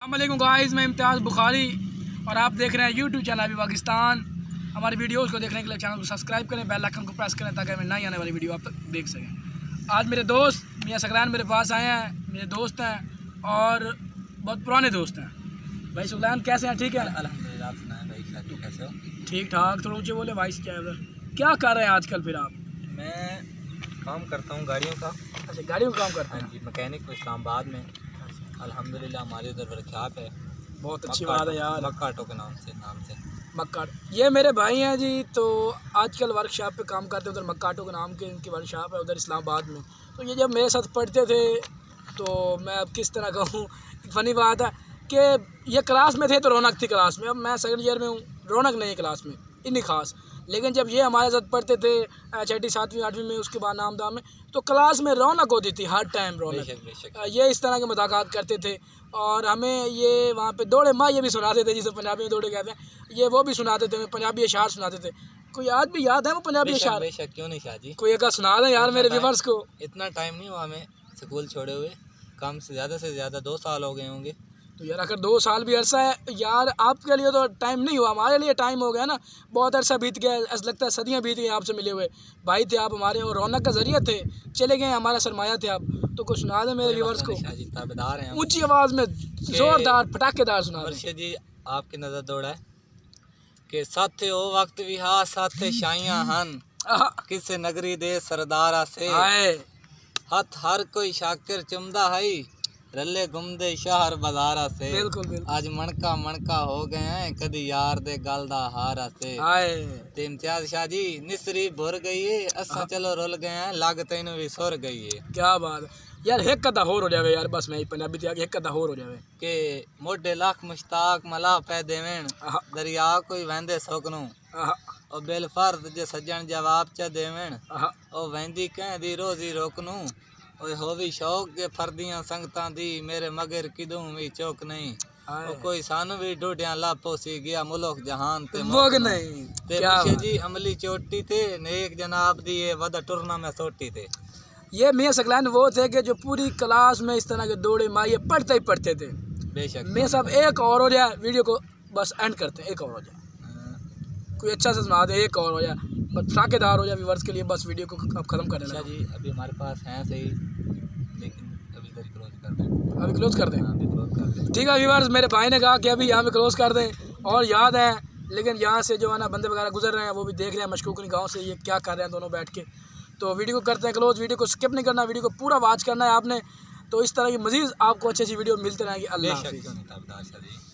अस्सलामुअलैकुम गाइस, मैं इम्तियाज़ बुखारी और आप देख रहे हैं यूट्यूब चैनल अभी पाकिस्तान। हमारी वीडियोस को देखने के लिए चैनल को सब्सक्राइब करें, बेल आइकन को प्रेस करें ताकि हमें नई आने वाली वीडियो आप तक देख सकें। आज मेरे दोस्त मियां सकलान मेरे पास आए हैं, मेरे दोस्त हैं और बहुत पुराने दोस्त हैं। भाई सकलान कैसे हैं? ठीक है अल्हम्दुलिल्लाह। आप सुनाएं भाई, शादी कैसे हो? ठीक ठाक। थोड़ा ऊँचे बोले, वॉइस क्या है उधर? क्या कर रहे हैं आजकल फिर आप? मैं काम करता हूँ गाड़ियों का। अच्छा, गाड़ियों का काम करते हाँ हैं? जी, मैकेनिक इस्लामाबाद में। अल्हम्दुलिल्लाह हमारे उधर वर्कशॉप है। बहुत अच्छी बात है यार। मक्का ऑटो के नाम से मक्का, ये मेरे भाई हैं जी। तो आजकल वर्कशॉप पे काम करते हैं उधर, मक्का ऑटो के नाम के इनकी वर्कशॉप है उधर इस्लामाबाद में। तो ये जब मेरे साथ पढ़ते थे तो मैं अब किस तरह कहूँ, फनी बात है कि ये क्लास में थे तो रौनक थी क्लास में। अब मैं सेकंड ईयर में हूँ, रौनक नहीं है क्लास में इतनी खास। लेकिन जब ये हमारे साथ पढ़ते थे छठी सातवीं आठवीं में, उसके बाद नामदाम में, तो क्लास में रौनक होती थी हर टाइम। रौनक ये इस तरह के मजाकात करते थे और हमें ये वहाँ पे दौड़े माँ ये भी सुनाते थे, जिसे पंजाबी में दौड़े कहते हैं, ये वो भी सुनाते थे, हमें पंजाबी अशार सुनाते थे। कोई आज भी याद है वो पंजाबी अशार? बेशक, क्यों नहीं शाह जी, कोई एक सुना दें यार मेरे व्यूअर्स को। इतना टाइम नहीं हुआ हमें स्कूल छोड़े हुए, कम से ज़्यादा 2 साल हो गए होंगे। तो यार अगर 2 साल भी अरसा है यार, आपके लिए तो टाइम नहीं हुआ, हमारे लिए टाइम हो गया ना। बहुत अरसा बीत गया, ऐसा लगता है सदियाँ बीत गई आपसे मिले हुए। भाई थे आप हमारे और रौनक का जरिया थे, चले गए हमारा सरमाया थे आप। तो कुछ सुना दें मेरे व्यूअर्स को, ताबेदार हैं, ऊंची आवाज़ में जोरदार फटाकेदार सुना दें। जी आपकी नज़र दौड़ा है कि साथे ओ वक्त भी हा साथे शाइयां हन, किसे नगरी दे सरदारा से हथ हर कोई शाकिर चुमदा है, रले घुमदे शहर बाजारा से। बिल्कुल आज मणका हो गए हैं, कदी यार दे गल दा हारा से। ते इम्तियाज शाह जी निसरी भुर गई है, असा चलो रुल गए हैं, लग तैनू भी सुर गई है। क्या बात है यार, एक कदा होर हो जावे यार, बस मैं पंजाबी त्याग एक कदा होर हो जावे के मोढे लाख मुश्ताक मला पै देवेन, दरिया कोई वहंदे सोकनू ओ बेल फर्द जे सज्जन जवाब च देवेन, ओ वहंदी कहंदी रोजी रोकनू, ओए होवी शौक के फर्दियां संगतां दी, मेरे मगर किदों भी चौक नहीं। ओ कोई सानू भी ढूंढिया ला पोसी गया, मुल्क जहान ते मोग नहीं। ते मुर्शे जी अमली चोटी थे, नेक जनाब दी ये वदा टुरना में सोटी थे। ये मियां सकलान वो थे कि जो पूरी क्लास में इस तरह के दौड़े मारिए पढ़ते ही पढ़ते थे। बेशक मैं सब एक और हो जाए, वीडियो को बस एंड करते हैं, एक और हो जाए, कोई अच्छा से सुना दे, एक और हो जाए, बस साकेदार हो जाए व्यूअर्स के लिए, बस वीडियो को अब ख़त्म कर देना। जी अभी हमारे पास हैं सही, लेकिन अभी इधर क्लोज कर दें। अभी क्लोज कर दें? अभी क्लोज कर दें। ठीक है व्यूअर्स, मेरे भाई ने कहा कि अभी यहाँ पे क्लोज कर दें। और याद है, लेकिन यहाँ से जो है ना बंदे वगैरह गुजर रहे हैं, वो भी देख रहे हैं मशकूकनी गाँव से ये क्या कर रहे हैं दोनों बैठ के। तो वीडियो को करते हैं क्लोज, वीडियो को स्किप नहीं करना, वीडियो को पूरा वॉच करना है आपने। तो इस तरह की मज़ीद आपको अच्छी अच्छी वीडियो मिलते रहेंगी। अल्लाह हाफ़िज़।